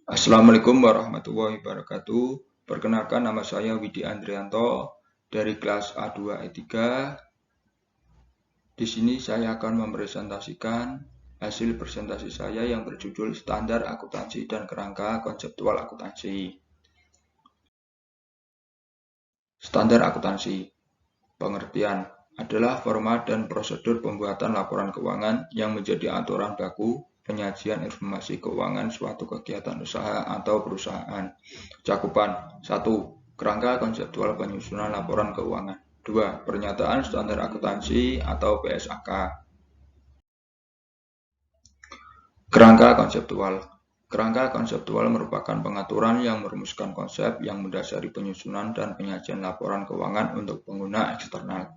Assalamualaikum warahmatullahi wabarakatuh. Perkenalkan, nama saya Widi Andrianto dari kelas A2 E3. Di sini saya akan mempresentasikan hasil presentasi saya yang berjudul Standar Akuntansi dan Kerangka Konseptual Akuntansi. Standar akuntansi. Pengertian adalah format dan prosedur pembuatan laporan keuangan yang menjadi aturan baku penyajian informasi keuangan suatu kegiatan usaha atau perusahaan. Cakupan 1. Kerangka konseptual penyusunan laporan keuangan. 2. Pernyataan standar akuntansi atau PSAK. Kerangka konseptual. Kerangka konseptual merupakan pengaturan yang merumuskan konsep yang mendasari penyusunan dan penyajian laporan keuangan untuk pengguna eksternal.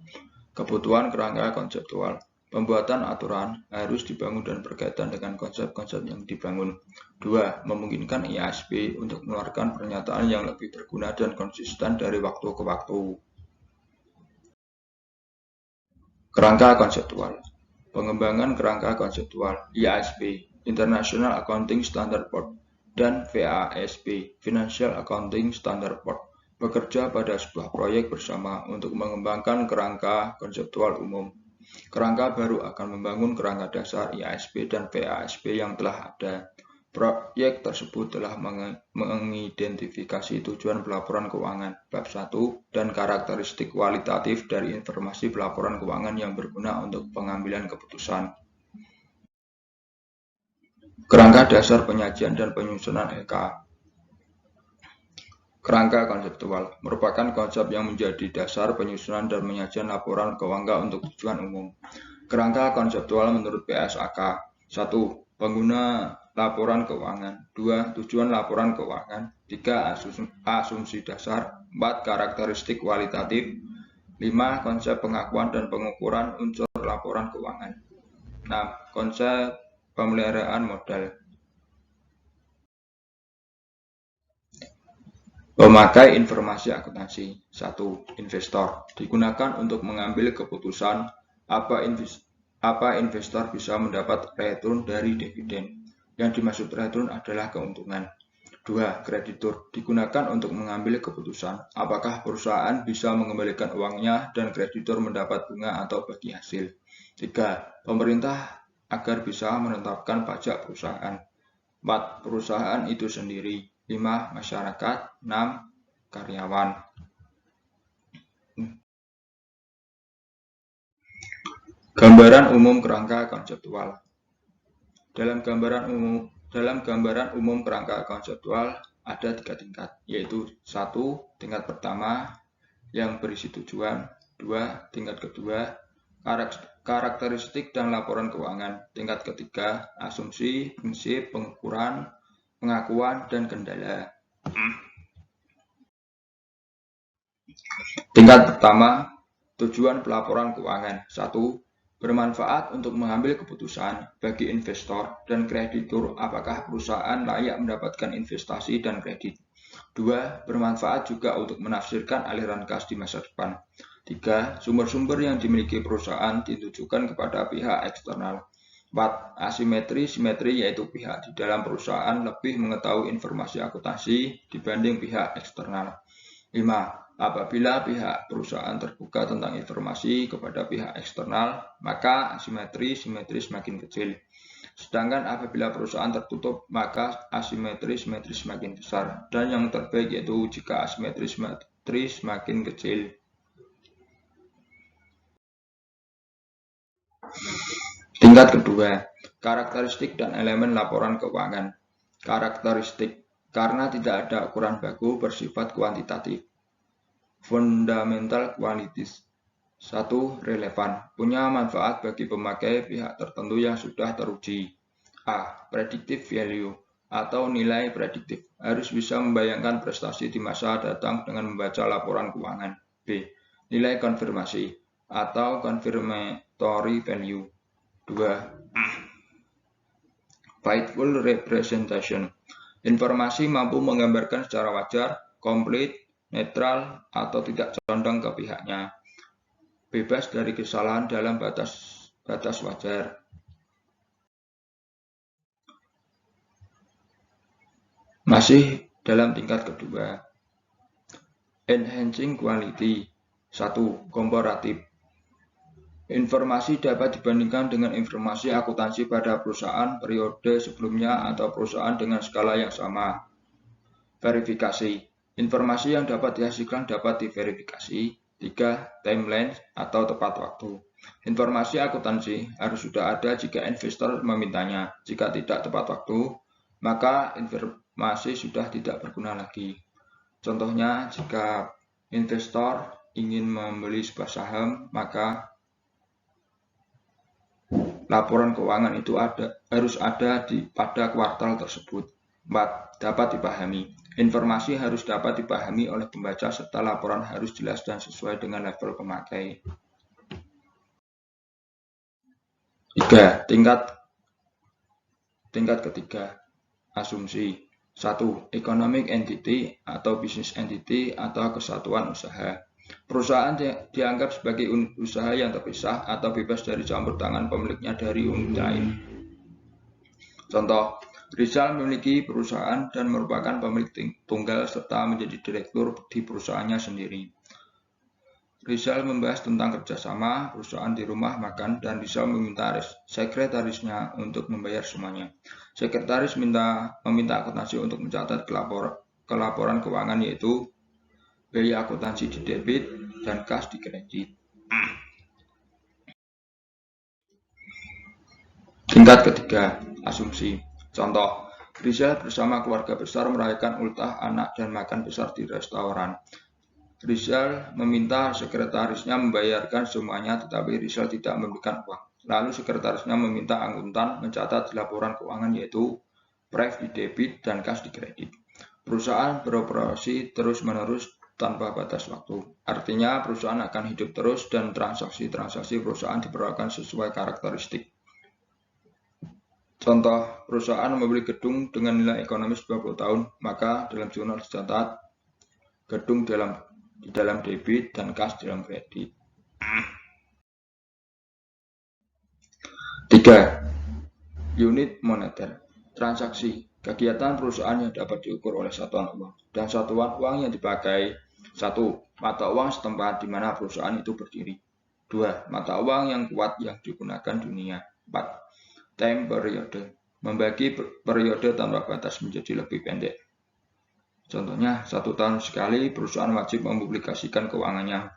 Kebutuhan kerangka konseptual. Pembuatan aturan harus dibangun dan berkaitan dengan konsep-konsep yang dibangun. 2. Memungkinkan IASP untuk mengeluarkan pernyataan yang lebih berguna dan konsisten dari waktu ke waktu. Kerangka konseptual. Pengembangan kerangka konseptual IASP, International Accounting Standard Board, dan FASB, Financial Accounting Standard Board, bekerja pada sebuah proyek bersama untuk mengembangkan kerangka konseptual umum. Kerangka baru akan membangun kerangka dasar IASP dan FASB yang telah ada. Proyek tersebut telah mengidentifikasi tujuan pelaporan keuangan bab 1 dan karakteristik kualitatif dari informasi pelaporan keuangan yang berguna untuk pengambilan keputusan. Kerangka dasar penyajian dan penyusunan EK. Kerangka konseptual merupakan konsep yang menjadi dasar penyusunan dan penyajian laporan keuangan untuk tujuan umum. Kerangka konseptual menurut PSAK. 1. Pengguna laporan keuangan. 2. Tujuan laporan keuangan. 3. Asumsi dasar. 4. Karakteristik kualitatif. 5. Konsep pengakuan dan pengukuran unsur laporan keuangan. 6. Konsep pemeliharaan modal. Pemakai informasi akuntansi. 1. Investor. Digunakan untuk mengambil keputusan apa investor bisa mendapat return dari dividen. Yang dimaksud return adalah keuntungan. 2. Kreditur. Digunakan untuk mengambil keputusan apakah perusahaan bisa mengembalikan uangnya dan kreditur mendapat bunga atau bagi hasil. 3. Pemerintah agar bisa menetapkan pajak perusahaan. 4. Perusahaan itu sendiri. 5. Masyarakat. 6. Karyawan. Gambaran umum kerangka konseptual. Dalam gambaran umum kerangka konseptual ada 3 tingkat, yaitu 1. Tingkat pertama yang berisi tujuan. 2. Tingkat kedua karakteristik dan laporan keuangan. Tingkat ketiga asumsi, prinsip, pengukuran, pengakuan, dan kendala. Tingkat pertama, tujuan pelaporan keuangan. 1. Bermanfaat untuk mengambil keputusan bagi investor dan kreditur apakah perusahaan layak mendapatkan investasi dan kredit. 2. Bermanfaat juga untuk menafsirkan aliran kas di masa depan. 3. Sumber-sumber yang dimiliki perusahaan ditujukan kepada pihak eksternal. 4. Asimetri-simetri, yaitu pihak di dalam perusahaan lebih mengetahui informasi akuntansi dibanding pihak eksternal. 5. Apabila pihak perusahaan terbuka tentang informasi kepada pihak eksternal, maka asimetri-simetri semakin kecil. Sedangkan apabila perusahaan tertutup, maka asimetri-simetri semakin besar. Dan yang terbaik yaitu jika asimetri-simetri semakin kecil. Tingkat kedua, karakteristik dan elemen laporan keuangan. Karakteristik, karena tidak ada ukuran baku bersifat kuantitatif. Fundamental qualities. 1. Relevan. Punya manfaat bagi pemakai pihak tertentu yang sudah teruji. A. Predictive value atau nilai prediktif. Harus bisa membayangkan prestasi di masa datang dengan membaca laporan keuangan. B. Nilai konfirmasi atau confirmatory value. 2. Faithful representation. Informasi mampu menggambarkan secara wajar, komplit, netral, atau tidak condong ke pihaknya. Bebas dari kesalahan dalam batas wajar. Masih dalam tingkat kedua. Enhancing quality. 1. Komparatif. Informasi dapat dibandingkan dengan informasi akuntansi pada perusahaan periode sebelumnya atau perusahaan dengan skala yang sama. Verifikasi. Informasi yang dapat dihasilkan dapat diverifikasi. 3. Timeline atau tepat waktu. Informasi akuntansi harus sudah ada jika investor memintanya. Jika tidak tepat waktu, maka informasi sudah tidak berguna lagi. Contohnya, jika investor ingin membeli sebuah saham, maka laporan keuangan itu harus ada pada kuartal tersebut. 4. Dapat dipahami. Informasi harus dapat dipahami oleh pembaca serta laporan harus jelas dan sesuai dengan level pemakai. 3. Tingkat ketiga. Asumsi. 1. Economic entity atau business entity atau kesatuan usaha. Perusahaan dianggap sebagai unit usaha yang terpisah atau bebas dari campur tangan pemiliknya dari unit lain. Contoh, Rizal memiliki perusahaan dan merupakan pemilik tunggal serta menjadi direktur di perusahaannya sendiri. Rizal membahas tentang kerjasama perusahaan di rumah makan dan Rizal meminta sekretarisnya untuk membayar semuanya. Sekretaris meminta akuntansi untuk mencatat kelaporan keuangan yaitu biaya akuntansi di debit dan kas di kredit. Tingkat ketiga, asumsi. Contoh, Rizal bersama keluarga besar merayakan ultah anak dan makan besar di restoran. Rizal meminta sekretarisnya membayarkan semuanya, tetapi Rizal tidak memberikan uang. Lalu sekretarisnya meminta akuntan mencatat laporan keuangan yaitu pref di debit dan kas di kredit. Perusahaan beroperasi terus-menerus tanpa batas waktu. Artinya perusahaan akan hidup terus dan transaksi-transaksi perusahaan diperlakukan sesuai karakteristik. Contoh, perusahaan membeli gedung dengan nilai ekonomis 20 tahun, maka dalam jurnal dicatat gedung di dalam debit dan kas dalam kredit. 3. Unit moneter. Transaksi. Kegiatan perusahaan yang dapat diukur oleh satuan uang. Dan satuan uang yang dipakai. 1. Mata uang setempat di mana perusahaan itu berdiri. 2. Mata uang yang kuat yang digunakan dunia. 4. Time periode. Membagi periode tanpa batas menjadi lebih pendek. Contohnya, 1 tahun sekali perusahaan wajib mempublikasikan keuangannya.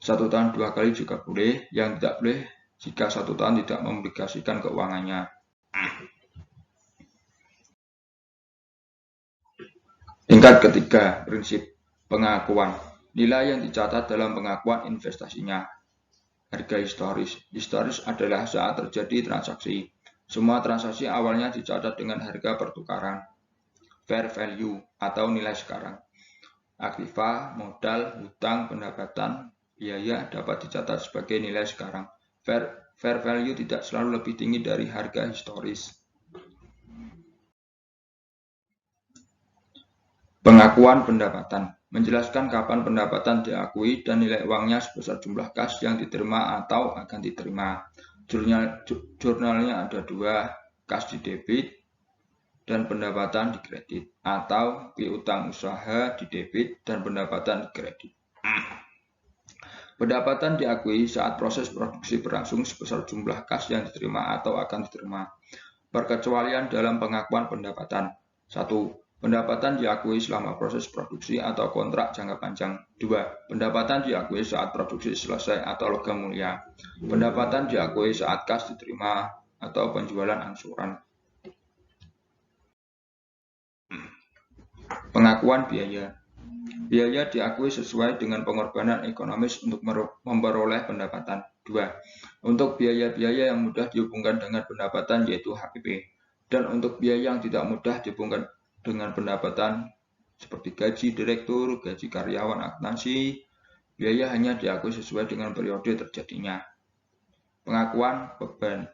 1 tahun 2 kali juga boleh, yang tidak boleh jika 1 tahun tidak mempublikasikan keuangannya. Tingkat ketiga, prinsip pengakuan. Nilai yang dicatat dalam pengakuan investasinya. Harga historis. Historis adalah saat terjadi transaksi. Semua transaksi awalnya dicatat dengan harga pertukaran. Fair value atau nilai sekarang. Aktiva, modal, hutang, pendapatan, biaya dapat dicatat sebagai nilai sekarang. Fair value tidak selalu lebih tinggi dari harga historis. Pengakuan pendapatan menjelaskan kapan pendapatan diakui dan nilai uangnya sebesar jumlah kas yang diterima atau akan diterima. Jurnalnya ada 2, kas di debit dan pendapatan di kredit, atau piutang usaha di debit dan pendapatan di kredit. Pendapatan diakui saat proses produksi berlangsung sebesar jumlah kas yang diterima atau akan diterima. Perkecualian dalam pengakuan pendapatan. 1. Pendapatan diakui selama proses produksi atau kontrak jangka panjang. 2. Pendapatan diakui saat produksi selesai atau logam mulia. Pendapatan diakui saat kas diterima atau penjualan angsuran. Pengakuan biaya. Biaya diakui sesuai dengan pengorbanan ekonomis untuk memperoleh pendapatan. 2. Untuk biaya-biaya yang mudah dihubungkan dengan pendapatan yaitu HPP. Dan untuk biaya yang tidak mudah dihubungkan dengan pendapatan seperti gaji direktur, gaji karyawan akuntansi, biaya hanya diakui sesuai dengan periode terjadinya. Pengakuan beban.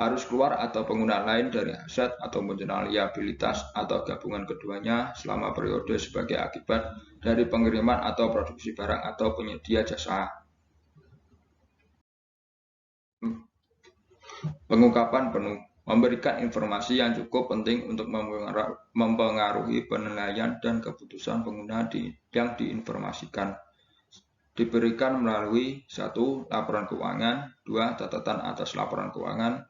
Arus keluar atau penggunaan lain dari aset atau penjualan liabilitas atau gabungan keduanya selama periode sebagai akibat dari pengiriman atau produksi barang atau penyedia jasa. Pengungkapan penuh. memberikan informasi yang cukup penting untuk mempengaruhi penilaian dan keputusan pengguna yang diinformasikan. Diberikan melalui 1. Laporan keuangan, 2. Catatan atas laporan keuangan,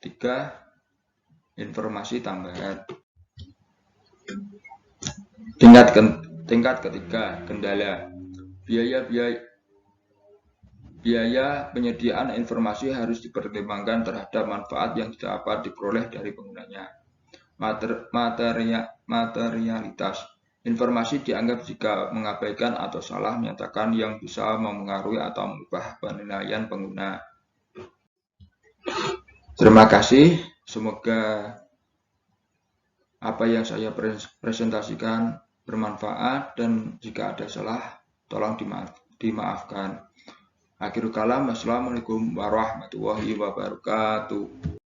3. Informasi tambahan. Tingkat ketiga, kendala. Biaya penyediaan informasi harus dipertimbangkan terhadap manfaat yang dapat diperoleh dari penggunanya. Materialitas. Informasi dianggap jika mengabaikan atau salah menyatakan yang bisa mempengaruhi atau mengubah penilaian pengguna. Terima kasih. Semoga apa yang saya presentasikan bermanfaat dan jika ada salah tolong dimaafkan. Akhirul kalam, wassalamualaikum warahmatullahi wabarakatuh.